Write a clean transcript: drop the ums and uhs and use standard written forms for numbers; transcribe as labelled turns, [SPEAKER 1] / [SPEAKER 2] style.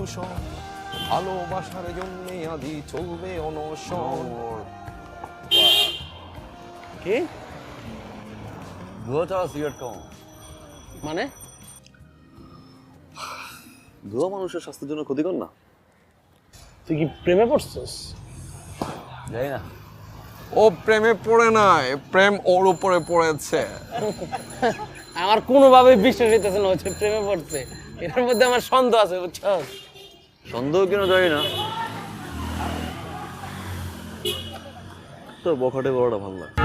[SPEAKER 1] ভূষণ, ভালোবাসার জন্যে আদি চলবে অনশন।
[SPEAKER 2] কি
[SPEAKER 3] ধোঁয়া ছাড়া সিগারেট খাও?
[SPEAKER 2] মানে?
[SPEAKER 3] ধোঁয়া মানুষের স্বাস্থ্যের জন্য ক্ষতিকর না?
[SPEAKER 2] তুই কি প্রেমে পড়ছিস?
[SPEAKER 3] জানি না।
[SPEAKER 1] ও প্রেমে পড়ে নাই, প্রেম ওর উপরে পড়েছে।
[SPEAKER 2] আমার কোনোভাবেই বিশ্বাস হইতেছে না হচ্ছে প্রেমে পড়ছে। এর মধ্যে আমার সন্দেহ আছে, বুঝছস?
[SPEAKER 3] সন্দেহ কেন জানি না, তো বখাটে বড়টা ভালো লাগে।